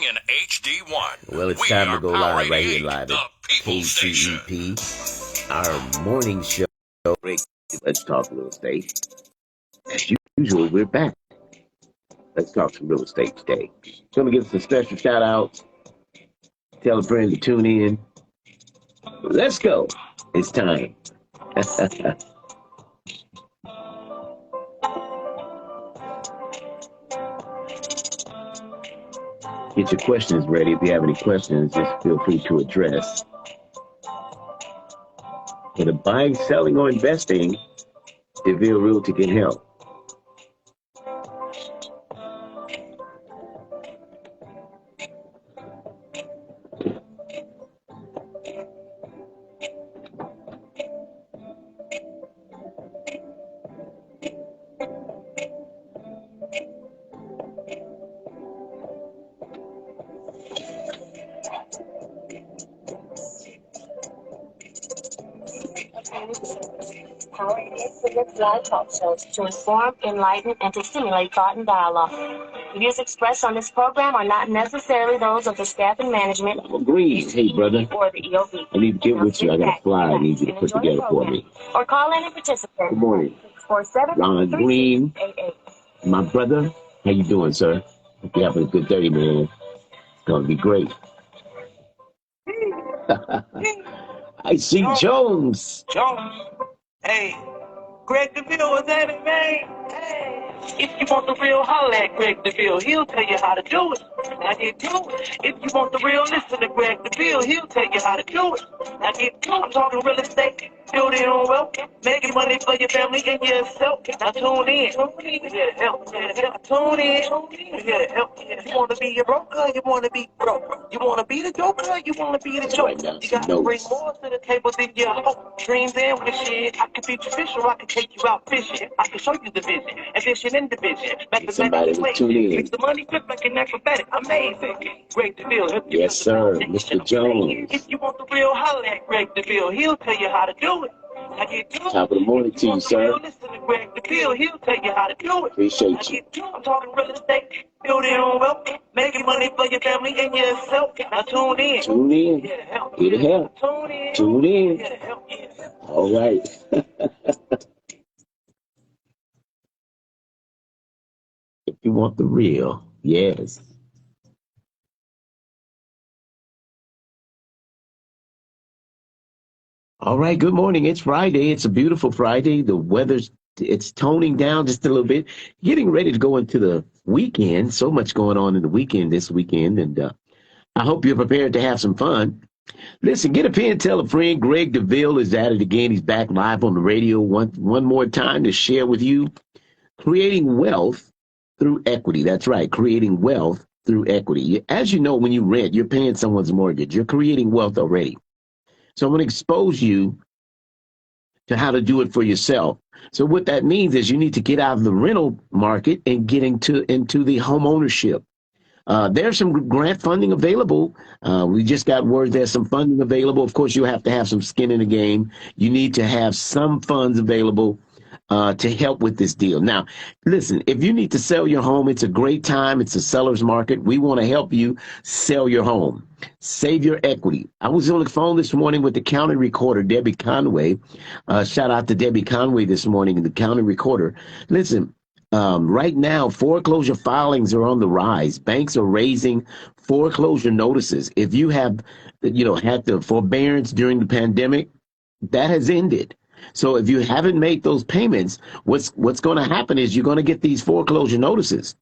in HD1. Well, it's We time are to go Power live right here 88, live the at People Station. KTEP, our morning show. Let's talk real estate. As usual, we're back. Let's talk some real estate today. Gonna give some special shout outs. Tell a friend to tune in. Let's go. It's time. Get your questions ready. If you have any questions, just feel free to address. Whether buying, selling, or investing, DeVille Realty can help. Power Infinite live talk shows to inform, enlighten, and to stimulate thought and dialogue. The views expressed on this program are not necessarily those of the staff and management. Agreed. Hey, brother. Or the EOB. I need to get with you. I got a fly I need you to put together for me. Or call in and participate. Good morning. 647 Ron Green, my brother. How you doing, sir? Hope you're having a good day, man. It's going to be great. I see Jones. Hey, Greg DeVille was at it, man. Hey, if you want the real, holla at Greg DeVille. He'll tell you how to do it. Now get to it. If you want the real, listen to Greg DeVille. He'll tell you how to do it. Now get to it. I'm talking real estate, building on wealth, making money for your family and yourself. Now tune in. Yeah, help. Yeah, tune in. Yeah, help. You want to be a broker, you want to be broke. You want to be the joker, you want to be the joker. You got to bring more to the table than your hope. Dreams and wishes. I can be official, I can take you out fishing. I can show you the vision, addition and division. Somebody to tune in. Makes the money flip like an acrobatic. Amazing. Greg DeVille. Yes, sir. Mr. Jones. If you want the real, holla at Greg DeVille. He'll tell you how to do it. Top of the morning to you, sir. Listen to Greg DeVille. He'll tell you how to do it. Appreciate you. I'm talking real estate, building on wealth, making money for your family and yourself. Now tune in. Tune in. Here to help. Tune in. All right. If you want the real, yes. All right, good morning. It's Friday. It's a beautiful Friday. The it's toning down just a little bit. Getting ready to go into the weekend. So much going on in the weekend this weekend. And I hope you're prepared to have some fun. Listen, get a pen, tell a friend. Greg DeVille is at it again. He's back live on the radio one more time to share with you creating wealth through equity. That's right, creating wealth through equity. As you know, when you rent, you're paying someone's mortgage. You're creating wealth already. So I'm going to expose you to how to do it for yourself. So what that means is you need to get out of the rental market and get into the home ownership. There's some grant funding available. We just got word there's some funding available. Of course, you have to have some skin in the game. You need to have some funds available to help with this deal. Now, listen, if you need to sell your home, it's a great time. It's a seller's market. We want to help you sell your home. Save your equity. I was on the phone this morning with the county recorder, Debbie Conway. Shout out to Debbie Conway this morning, the county recorder. Listen, right now, foreclosure filings are on the rise. Banks are raising foreclosure notices. If you have, had the forbearance during the pandemic, that has ended. So if you haven't made those payments, what's going to happen is you're going to get these foreclosure notices.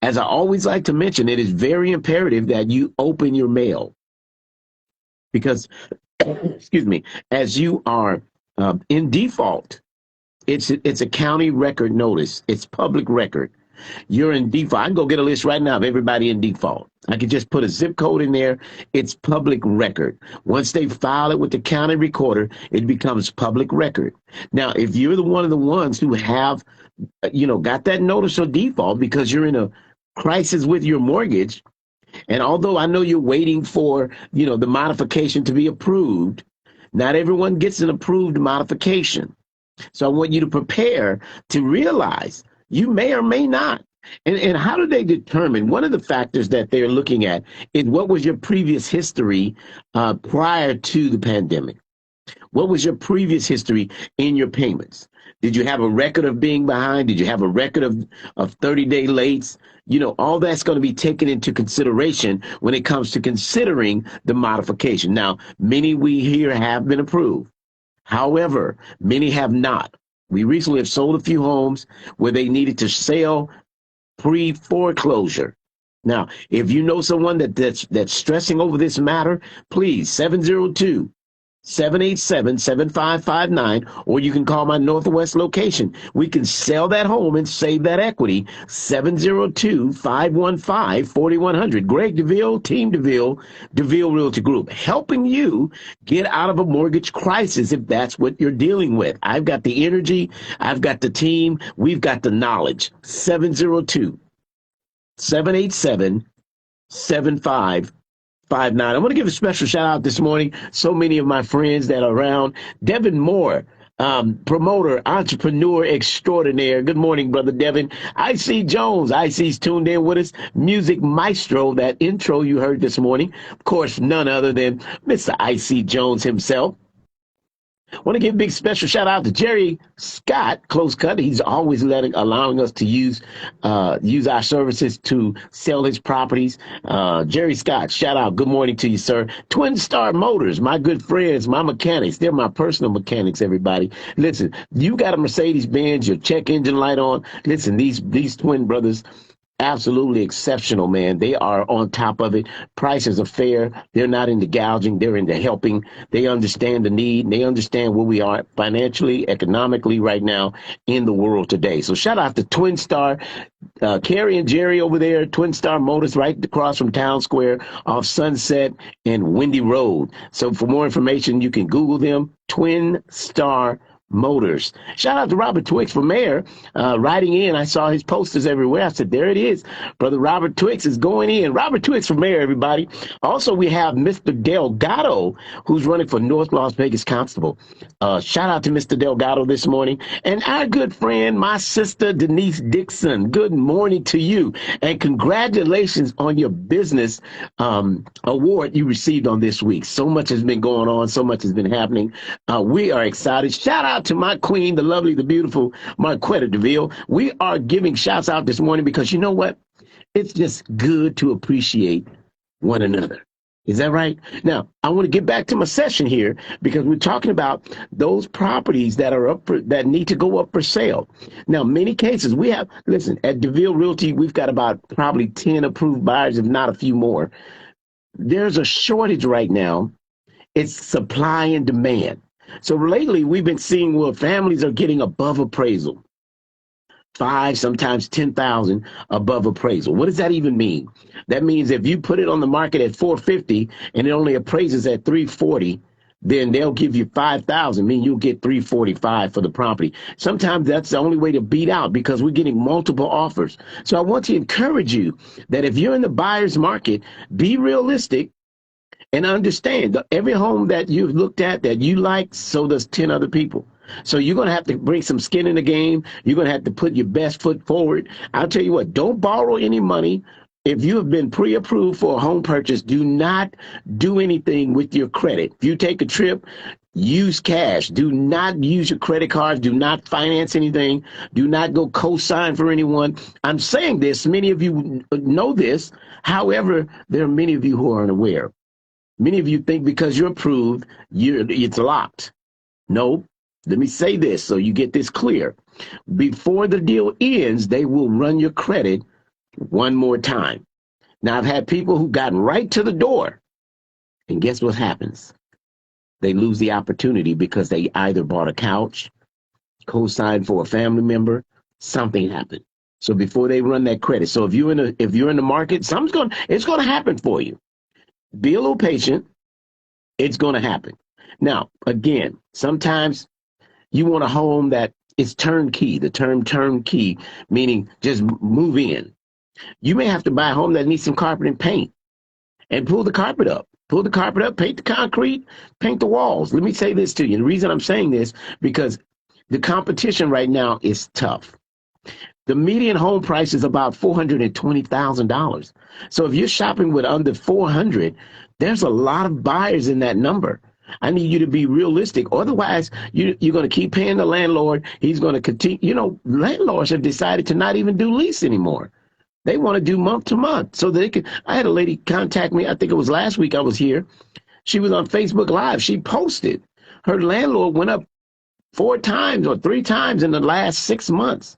As I always like to mention, it is very imperative that you open your mail because, excuse me, as you are in default, it's a county record notice. It's public record. You're in default. I can go get a list right now of everybody in default. I could just put a zip code in there. It's public record. Once they file it with the county recorder, it becomes public record. Now, if you're one of the ones who have, got that notice of default because you're in a crisis with your mortgage, and although I know you're waiting for, the modification to be approved, not everyone gets an approved modification. So I want you to prepare to realize you may or may not And how do they determine? One of the factors that they're looking at is what was your previous history prior to the pandemic? What was your previous history in your payments? Did you have a record of being behind? Did you have a record of 30-day lates? You know, all that's going to be taken into consideration when it comes to considering the modification. Now, many we hear have been approved. However, many have not. We recently have sold a few homes where they needed to sell pre-foreclosure. Now, if you know someone that's stressing over this matter, please 702-787-7559, or you can call my Northwest location. We can sell that home and save that equity. 702-515-4100. Greg DeVille, Team DeVille, DeVille Realty Group, helping you get out of a mortgage crisis if that's what you're dealing with. I've got the energy. I've got the team. We've got the knowledge. 702-787-7559. I want to give a special shout out this morning. So many of my friends that are around. Devin Moore, promoter, entrepreneur extraordinaire. Good morning, brother Devin. I.C. Jones. I.C.'s tuned in with us. Music maestro, that intro you heard this morning. Of course, none other than Mr. I.C. Jones himself. I want to give a big special shout out to Jerry Scott, Close Cut. He's always allowing us to use our services to sell his properties. Jerry Scott, shout out. Good morning to you, sir. Twin Star Motors, my good friends, my mechanics. They're my personal mechanics, everybody. Listen, you got a Mercedes-Benz, your check engine light on. Listen, these twin brothers, absolutely exceptional, man. They are on top of it. Prices are fair. They're not into gouging. They're into helping. They understand the need. They understand where we are financially, economically right now in the world today. So shout out to Twin Star, Carrie and Jerry over there, Twin Star Motors right across from Town Square off Sunset and Windy Road. So for more information, you can Google them, Twin Star Motors. Shout out to Robert Twix for mayor, writing in. I saw his posters everywhere. I said, there it is. Brother Robert Twix is going in. Robert Twix for mayor, everybody. Also, we have Mr. Delgado, who's running for North Las Vegas Constable. Shout out to Mr. Delgado this morning. And our good friend, my sister, Denise Dixon. Good morning to you. And congratulations on your business award you received on this week. So much has been going on. So much has been happening. We are excited. Shout out to my queen, the lovely, the beautiful Marquetta DeVille. We are giving shouts out this morning because you know what? It's just good to appreciate one another. Is that right? Now, I want to get back to my session here because we're talking about those properties that are that need to go up for sale. Now, many cases we have, listen, at DeVille Realty, we've got about probably 10 approved buyers, if not a few more. There's a shortage right now. It's supply and demand. So lately, we've been seeing where families are getting above appraisal, 5, sometimes 10,000 above appraisal. What does that even mean? That means if you put it on the market at 450 and it only appraises at 340, then they'll give you 5,000, meaning you'll get 345 for the property. Sometimes that's the only way to beat out because we're getting multiple offers. So I want to encourage you that if you're in the buyer's market, be realistic. And understand that every home that you've looked at that you like, so does 10 other people. So you're going to have to bring some skin in the game. You're going to have to put your best foot forward. I'll tell you what, don't borrow any money. If you have been pre-approved for a home purchase, do not do anything with your credit. If you take a trip, use cash. Do not use your credit cards. Do not finance anything. Do not go co-sign for anyone. I'm saying this. Many of you know this. However, there are many of you who are unaware. Many of you think because you're approved, it's locked. No, let me say this so you get this clear. Before the deal ends, they will run your credit one more time. Now, I've had people who got right to the door, and guess what happens? They lose the opportunity because they either bought a couch, co-signed for a family member, something happened. So before they run that credit, so if you're in the market, it's going to happen for you. Be a little patient. It's going to happen. Now, again, sometimes you want a home that is turnkey. The term turnkey, meaning just move in. You may have to buy a home that needs some carpet and paint and pull the carpet up. Pull the carpet up, paint the concrete, paint the walls. Let me say this to you. The reason I'm saying this, because the competition right now is tough. The median home price is about $420,000. So if you're shopping with under 400, there's a lot of buyers in that number. I need you to be realistic. Otherwise, you're going to keep paying the landlord. He's going to continue. You know, landlords have decided to not even do lease anymore. They want to do month to month so they can. I had a lady contact me. I think it was last week I was here. She was on Facebook Live. She posted her landlord went up 4 times or 3 times in the last 6 months.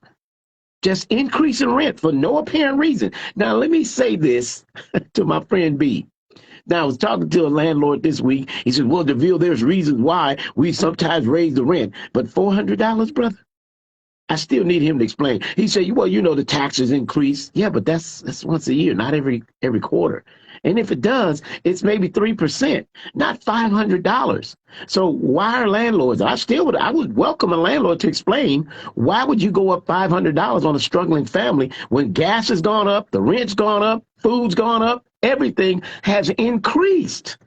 Just increasing rent for no apparent reason. Now, let me say this to my friend B. Now, I was talking to a landlord this week. He said, well, DeVille, there's reasons why we sometimes raise the rent. But $400, brother? I still need him to explain. He said, well, you know, the taxes increase. Yeah, but that's once a year, not every quarter. And if it does, it's maybe 3%, not $500. So why are landlords? I would welcome a landlord to explain why would you go up $500 on a struggling family when gas has gone up, the rent's gone up, food's gone up, everything has increased.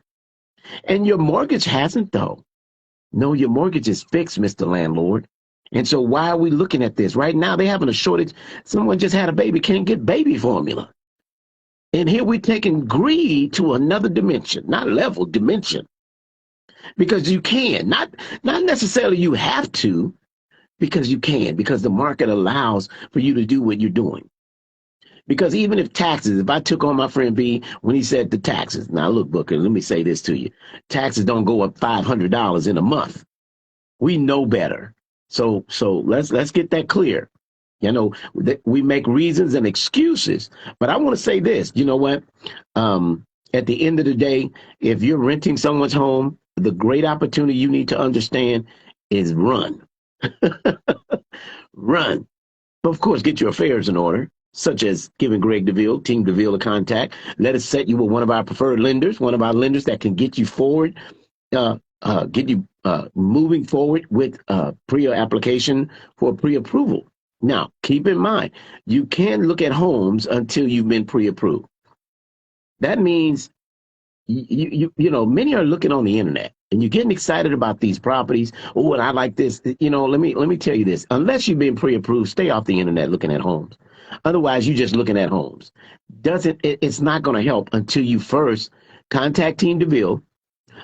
And your mortgage hasn't, though. No, your mortgage is fixed, Mr. Landlord. And so why are we looking at this? Right now, they're having a shortage. Someone just had a baby, can't get baby formula. And here we're taking greed to another dimension, not level, dimension. Because you can, not necessarily you have to, because you can, because the market allows for you to do what you're doing. Because even if taxes, if I took on my friend B when he said the taxes, now look, Booker, let me say this to you. Taxes don't go up $500 in a month. We know better. So let's get that clear. You know, we make reasons and excuses. But I want to say this. You know what? At the end of the day, if you're renting someone's home, the great opportunity you need to understand is run. Run. Of course, get your affairs in order, such as giving Greg DeVille, Team DeVille, a contact. Let us set you with one of our preferred lenders, one of our lenders that can get you forward, get you moving forward with pre-application for pre-approval. Now, keep in mind, you can look at homes until you've been pre-approved. That means, you know, many are looking on the internet and you're getting excited about these properties. Oh, and I like this. You know, let me tell you this. Unless you've been pre-approved, stay off the internet looking at homes. Otherwise, you're just looking at homes. It's not going to help until you first contact Team DeVille.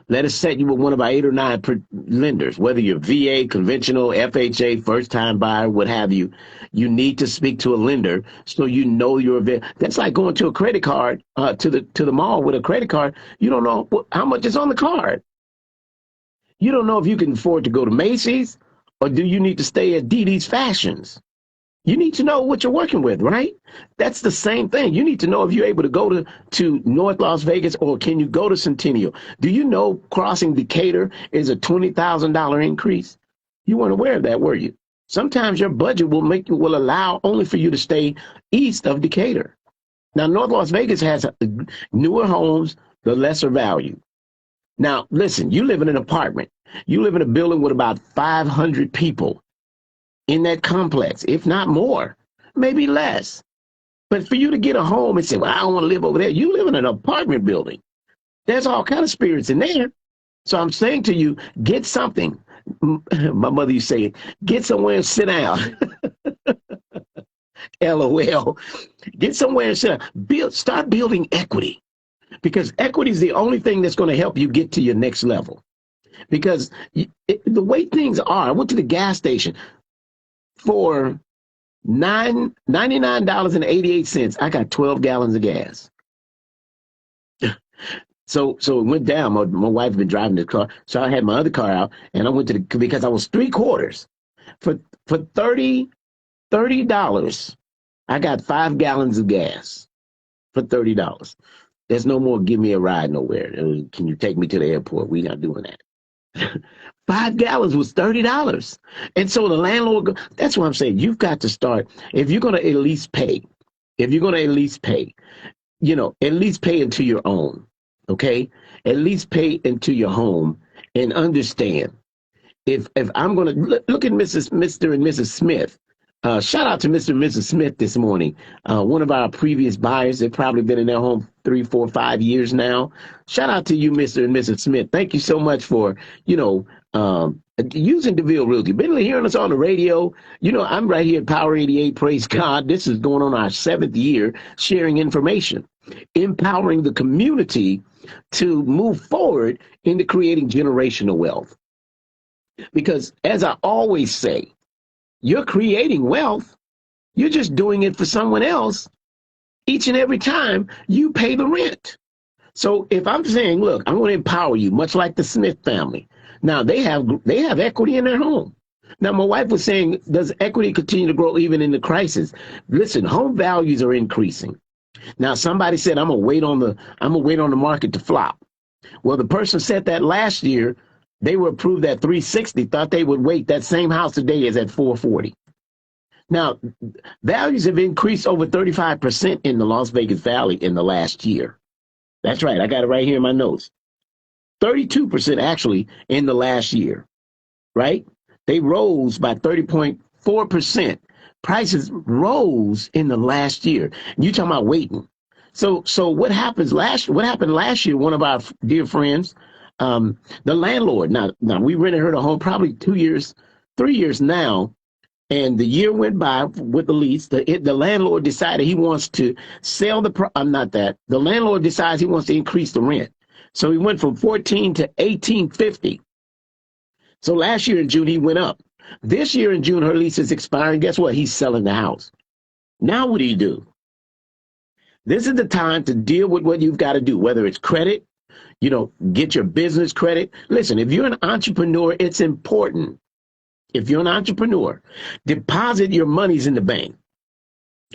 Let us set you with one of our 8 or 9 lenders, whether you're VA, conventional, FHA, first-time buyer, what have you. You need to speak to a lender so you know you're that's like going to a credit card, to the mall with a credit card. You don't know how much is on the card. You don't know if you can afford to go to Macy's or do you need to stay at DD's Fashions. You need to know what you're working with, right? That's the same thing. You need to know if you're able to go to North Las Vegas or can you go to Centennial. Do you know crossing Decatur is a $20,000 increase? You weren't aware of that, were you? Sometimes your budget will allow only for you to stay east of Decatur. Now, North Las Vegas has newer homes, the lesser value. Now, listen, you live in an apartment. You live in a building with about 500 people in that complex, if not more, maybe less. But for you to get a home and say, well, I don't want to live over there. You live in an apartment building. There's all kind of spirits in there. So I'm saying to you, get something. My mother used to say, get somewhere and sit down. LOL. Get somewhere and sit down. Start building equity. Because equity is the only thing that's going to help you get to your next level. Because the way things are, I went to the gas station. For $99.88, I got 12 gallons of gas. So it went down. My wife had been driving the car, so I had my other car out, and I went because I was 3/4 for $30. I got 5 gallons of gas for $30. There's no more give me a ride nowhere. Can you take me to the airport? We're not doing that. 5 gallons was $30. And so the landlord, that's what I'm saying. You've got to start, if you're going to at least pay, you know, at least pay into your own, okay? At least pay into your home and understand. If I'm going to look at Mr. and Mrs. Smith, shout out to Mr. and Mrs. Smith this morning. One of our previous buyers, they've probably been in their home 3, 4, 5 years now. Shout out to you, Mr. and Mrs. Smith. Thank you so much for, you know, using DeVille Realty. Been hearing us on the radio. You know, I'm right here at Power 88. Praise God. This is going on our 7th year sharing information, empowering the community to move forward into creating generational wealth. Because as I always say, you're creating wealth. You're just doing it for someone else. Each and every time you pay the rent. So if I'm saying, look, I'm going to empower you, much like the Smith family. Now they have equity in their home. Now my wife was saying, does equity continue to grow even in the crisis? Listen, home values are increasing. Now somebody said, I'm gonna wait on the market to flop. Well, the person said that last year. They were approved at 360, thought they would wait. That same house today is at 440. Now, values have increased over 35% in the Las Vegas Valley in the last year. That's right. I got it right here in my notes. 32% actually in the last year, right? They rose by 30.4%. Prices rose in the last year. You talking about waiting. So what happened last year, one of our dear friends, the landlord, now we rented her the home probably 2 years, 3 years now. And the year went by with the lease. The landlord decided he wants to sell the landlord decides he wants to increase the rent. So he went from 14 to 1850. So last year in June, he went up. This year in June, her lease is expiring. Guess what? He's selling the house. Now what do? This is the time to deal with what you've got to do, whether it's credit, get your business credit. Listen, if you're an entrepreneur, it's important. If you're an entrepreneur, deposit your monies in the bank.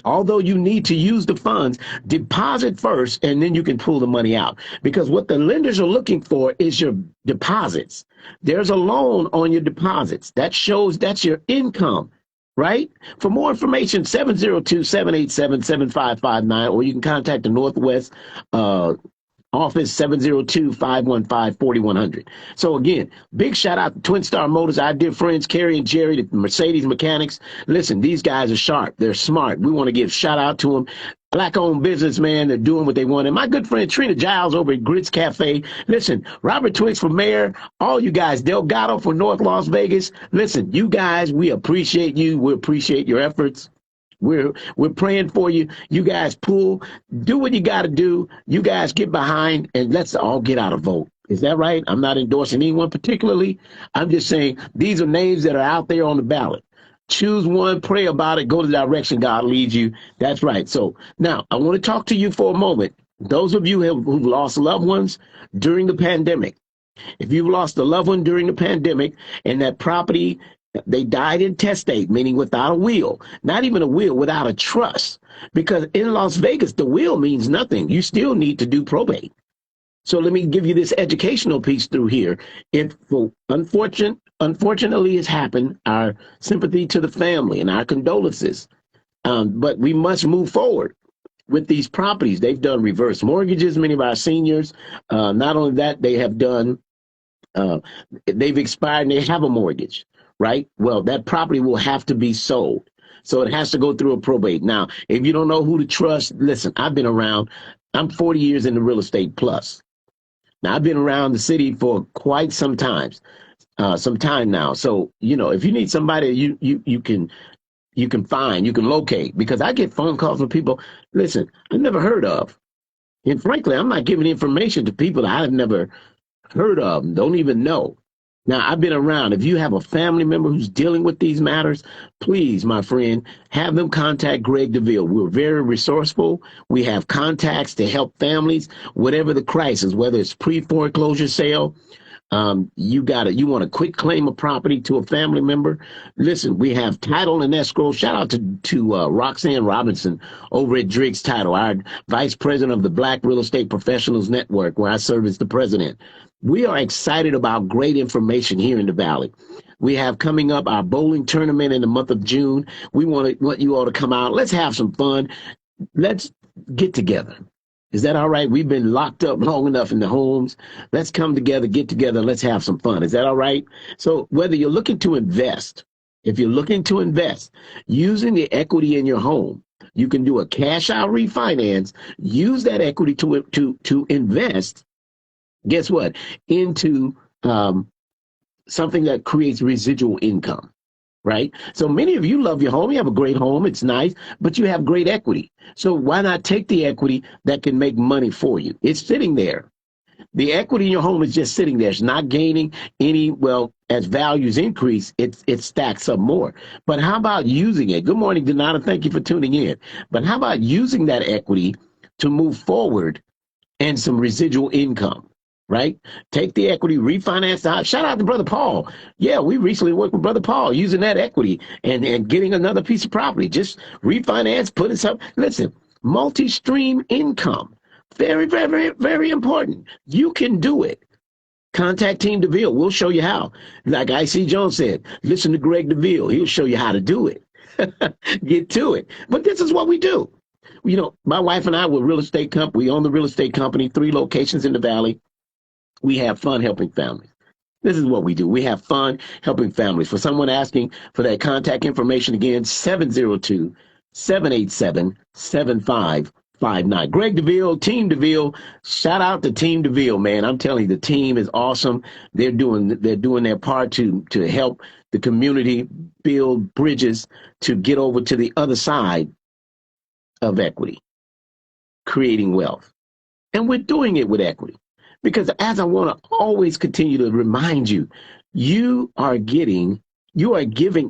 Although you need to use the funds, deposit first, and then you can pull the money out. Because what the lenders are looking for is your deposits. There's a loan on your deposits. That shows that's your income, right? For more information, 702-787-7559, or you can contact the Northwest office 702-515-4100. So again, big shout out to Twin Star Motors, our dear friends Kerry and Jerry, the Mercedes mechanics. Listen, these guys are sharp. They're smart. We want to give shout out to them. Black-owned businessman. They're doing what they want. And my good friend Trina Giles over at Grits Cafe. Listen, Robert Twix for mayor. All you guys, Delgado for North Las Vegas. Listen, you guys, we appreciate you. We appreciate your efforts. We're praying for you. You guys do what you got to do. You guys get behind and let's all get out a vote. Is that right? I'm not endorsing anyone particularly. I'm just saying these are names that are out there on the ballot. Choose one, pray about it, go the direction God leads you. That's right. So now I want to talk to you for a moment. Those of you who've lost loved ones during the pandemic, if you've lost a loved one during the pandemic and that property, they died intestate, meaning without a will, not even a will, without a trust. Because in Las Vegas, the will means nothing. You still need to do probate. So let me give you this educational piece through here. If unfortunately has happened, our sympathy to the family and our condolences. But we must move forward with these properties. They've done reverse mortgages, many of our seniors. Not only that, they have done, they've expired and they have a mortgage. Right? Well, that property will have to be sold. So it has to go through a probate. Now, if you don't know who to trust, listen, I've been around. I'm 40 years in the real estate plus. Now, I've been around the city for quite some time now. So, if you need somebody you can find, you can locate, because I get phone calls from people, listen, I've never heard of. And frankly, I'm not giving information to people that I've never heard of, don't even know. Now, I've been around. If you have a family member who's dealing with these matters, please, my friend, have them contact Greg DeVille. We're very resourceful. We have contacts to help families, whatever the crisis, whether it's pre-foreclosure sale, you want to quick claim a property to a family member. Listen, we have title and escrow. Shout out to Roxanne Robinson over at Driggs Title, our vice president of the Black Real Estate Professionals Network, where I serve as the president. We are excited about great information here in the Valley. We have coming up our bowling tournament in the month of June. We want you all to come out. Let's have some fun. Let's get together. Is that all right? We've been locked up long enough in the homes. Let's come together, get together, and let's have some fun. Is that all right? So whether you're looking to invest, if you're looking to invest using the equity in your home, you can do a cash out refinance, use that equity to invest. Guess what? Into something that creates residual income, right? So many of you love your home. You have a great home. It's nice, but you have great equity. So why not take the equity that can make money for you? It's sitting there. The equity in your home is just sitting there. It's not gaining any, well, as values increase, it stacks up more. But how about using it? Good morning, Donata. Thank you for tuning in. But how about using that equity to move forward and some residual income, right? Take the equity, refinance the house. Shout out to Brother Paul. Yeah, we recently worked with Brother Paul using that equity and getting another piece of property. Just refinance, put it up. Listen, multi-stream income. Very, very, very, very important. You can do it. Contact Team DeVille. We'll show you how. Like I.C. Jones said, listen to Greg DeVille. He'll show you how to do it. Get to it. But this is what we do. You know, my wife and I were real estate company. We own the real estate company, 3 locations in the Valley. We have fun helping families. This is what we do. We have fun helping families. For someone asking for that contact information again, 702-787-7559. Greg DeVille, Team DeVille. Shout out to Team DeVille, man. I'm telling you, the team is awesome. They're doing their part to help the community build bridges to get over to the other side of equity, creating wealth. And we're doing it with equity. Because as I want to always continue to remind you, you are giving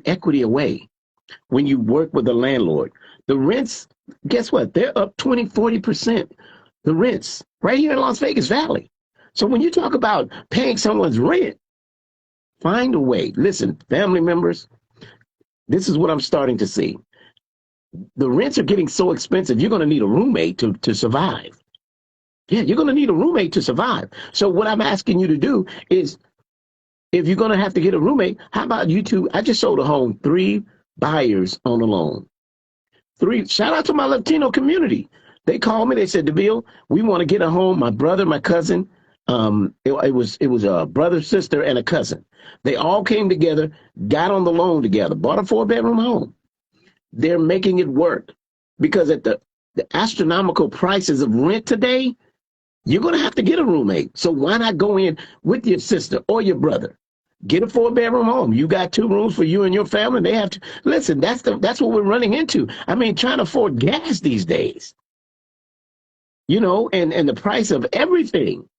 equity away when you work with a landlord. The rents, guess what? They're up 20, 40%. The rents right here in Las Vegas Valley. So when you talk about paying someone's rent, find a way. Listen, family members, this is what I'm starting to see. The rents are getting so expensive, you're going to need a roommate to survive. Yeah, you're going to need a roommate to survive. So what I'm asking you to do is, if you're going to have to get a roommate, how about you two? I just sold a home, 3 buyers on a loan. 3. Shout out to my Latino community. They called me. They said, DeVille, we want to get a home. My brother, my cousin, it was a brother, sister, and a cousin. They all came together, got on the loan together, bought a 4-bedroom home. They're making it work because at the astronomical prices of rent today, you're going to have to get a roommate. So why not go in with your sister or your brother? Get a 4-bedroom home. You got 2 rooms for you and your family. They have to listen. That's what we're running into. I mean, trying to afford gas these days, you know, and the price of everything.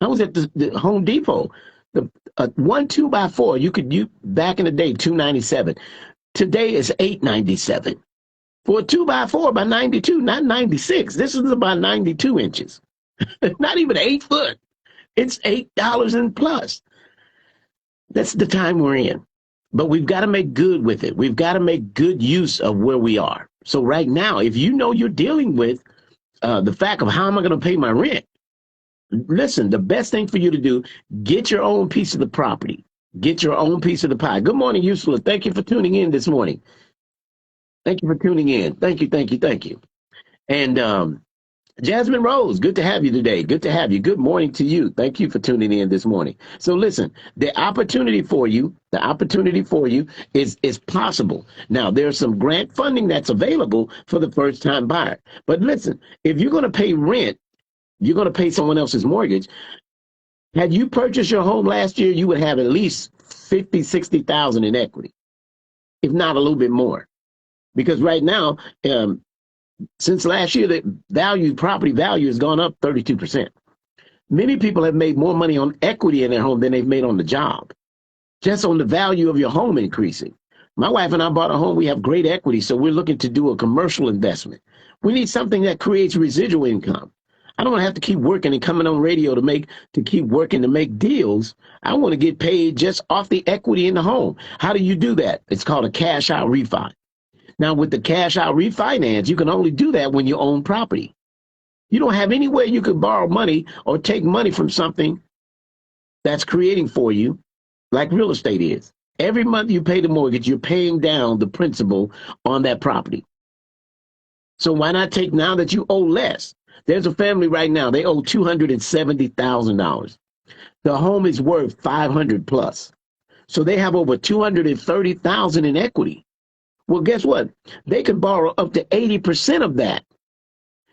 I was at the Home Depot. The 1 2x4 you back in the day $297. Today is $897 for a 2x4 by 92, not 96. This is about 92 inches. Not even 8 foot. It's $8 and plus. That's the time we're in. But we've got to make good with it. We've got to make good use of where we are. So right now, if you know you're dealing with the fact of how am I going to pay my rent, listen, the best thing for you to do, get your own piece of the property. Get your own piece of the pie. Good morning, Ursula. Thank you for tuning in this morning. Thank you for tuning in. Thank you, thank you, thank you. And Jasmine Rose, good to have you today. Good to have you. Good morning to you. Thank you for tuning in this morning. So listen, the opportunity for you is possible. Now, there's some grant funding that's available for the first-time buyer. But listen, if you're going to pay rent, you're going to pay someone else's mortgage. Had you purchased your home last year, you would have at least $50,000, $60,000 in equity, if not a little bit more. Because right now, since last year, the property value has gone up 32%. Many people have made more money on equity in their home than they've made on the job, just on the value of your home increasing. My wife and I bought a home. We have great equity, so we're looking to do a commercial investment. We need something that creates residual income. I don't want to have to keep working and coming on radio to keep working to make deals. I want to get paid just off the equity in the home. How do you do that? It's called a cash out refi. Now, with the cash out refinance, you can only do that when you own property. You don't have anywhere you can borrow money or take money from something that's creating for you, like real estate is. Every month you pay the mortgage, you're paying down the principal on that property. So why not take now that you owe less? There's a family right now, they owe $270,000. The home is worth $500 plus. So they have over $230,000 in equity. Well, guess what? They can borrow up to 80% of that.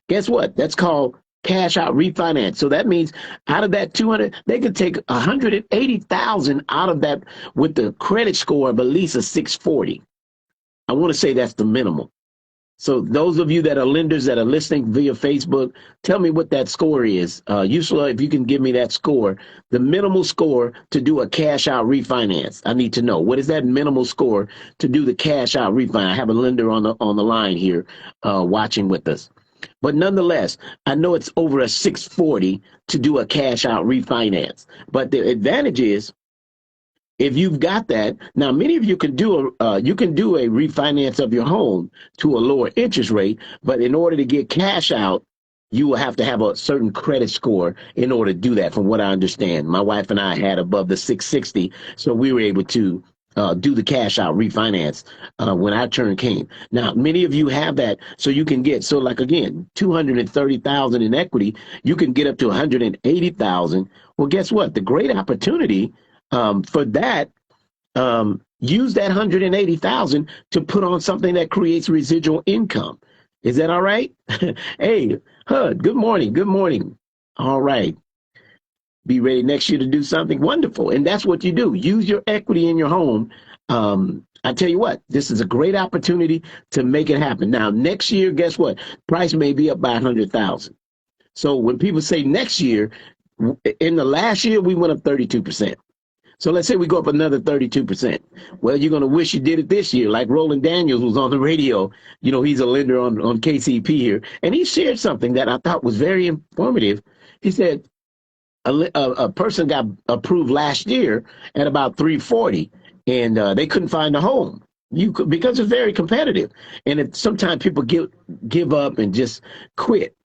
Guess what? That's called cash out refinance. So that means out of that 200, they could take 180,000 out of that with the credit score of at least a 640. I want to say that's the minimum. So those of you that are lenders that are listening via Facebook, tell me what that score is. Ursula, if you can give me that score, the minimal score to do a cash out refinance. I need to know, what is that minimal score to do the cash out refinance? I have a lender on the line here watching with us. But nonetheless, I know it's over a 640 to do a cash out refinance. But the advantage is, if you've got that, now many of you can do a refinance of your home to a lower interest rate, but in order to get cash out, you will have to have a certain credit score in order to do that. From what I understand, my wife and I had above the 660, so we were able to do the cash out refinance when our turn came. Now, many of you have that, so you can get, so like again, 230,000 in equity, you can get up to 180,000. Well, guess what? The great opportunity for that, use that 180,000 to put on something that creates residual income. Is that all right? Hey, Hud, good morning. Good morning. All right. Be ready next year to do something wonderful. And that's what you do. Use your equity in your home. I tell you what, this is a great opportunity to make it happen. Now, next year, guess what? Price may be up by 100,000. So when people say next year, in the last year, we went up 32%. So let's say we go up another 32%. Well, you're going to wish you did it this year. Like Roland Daniels was on the radio. You know, he's a lender on KCP here. And he shared something that I thought was very informative. He said a person got approved last year at about 340, and they couldn't find a home. Because it's very competitive. And sometimes people give up and just quit.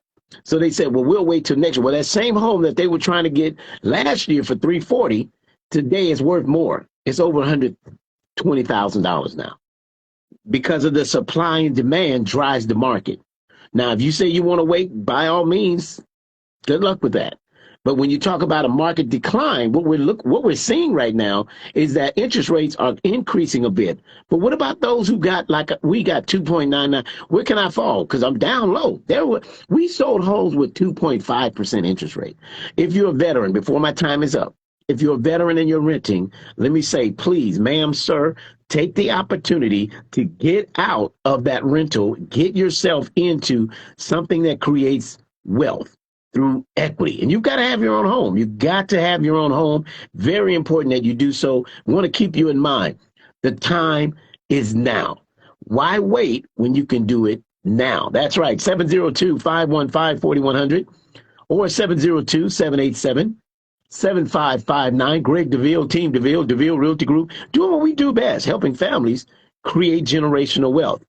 So they said, well, we'll wait till next year. Well, that same home that they were trying to get last year for 340, today is worth more. It's over $120,000 now, because of the supply and demand drives the market. Now, if you say you want to wait, by all means, good luck with that. But when you talk about a market decline, what we're seeing right now is that interest rates are increasing a bit. But what about those who got, like we got 2.99? Where can I fall? Because I'm down low. We sold homes with 2.5% interest rate. If you're a veteran, before my time is up, if you're a veteran and you're renting, let me say, please, ma'am, sir, take the opportunity to get out of that rental, get yourself into something that creates wealth through equity. And you've got to have your own home. You've got to have your own home. Very important that you do so. We want to keep you in mind. The time is now. Why wait when you can do it now? That's right. 702-515-4100 or 702-787-7559. Greg DeVille, Team DeVille, DeVille Realty Group, doing what we do best, helping families create generational wealth.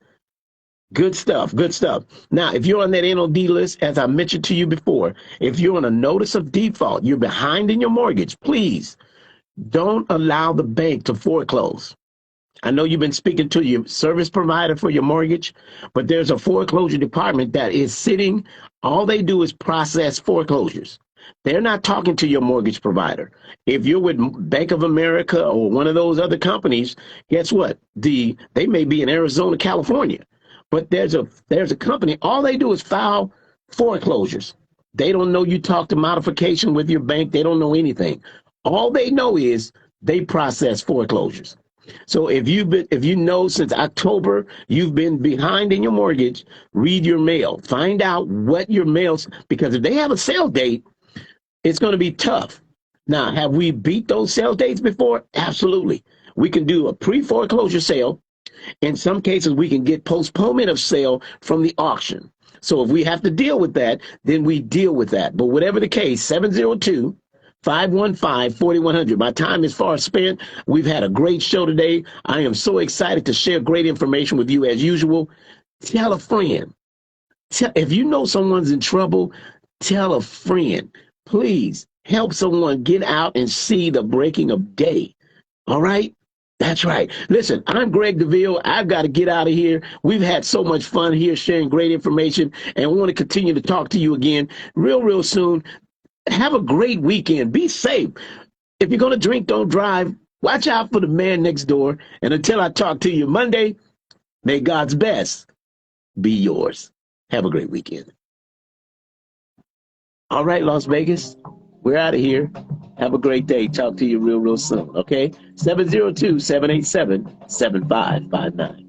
Good stuff, good stuff. Now, if you're on that NOD list, as I mentioned to you before, if you're on a notice of default, you're behind in your mortgage, please don't allow the bank to foreclose. I know you've been speaking to your service provider for your mortgage, but there's a foreclosure department that is sitting. All they do is process foreclosures. They're not talking to your mortgage provider. If you're with Bank of America or one of those other companies, guess what? They may be in Arizona, California, but there's a company. All they do is file foreclosures. They don't know you talked to modification with your bank. They don't know anything. All they know is they process foreclosures. So if you know since October you've been behind in your mortgage, read your mail. Find out what your mail's, because if they have a sale date, it's going to be tough. Now, have we beat those sale dates before? Absolutely. We can do a pre-foreclosure sale. In some cases, we can get postponement of sale from the auction. So if we have to deal with that, then we deal with that. But whatever the case, 702-515-4100. My time is far spent. We've had a great show today. I am so excited to share great information with you as usual. Tell a friend. If you know someone's in trouble, tell a friend. Please help someone get out and see the breaking of day. All right? That's right. Listen, I'm Greg DeVille. I've got to get out of here. We've had so much fun here sharing great information, and we want to continue to talk to you again real soon. Have a great weekend. Be safe. If you're going to drink, don't drive. Watch out for the man next door. And until I talk to you Monday, may God's best be yours. Have a great weekend. All right, Las Vegas, we're out of here. Have a great day. Talk to you real soon, okay? 702-787-7559.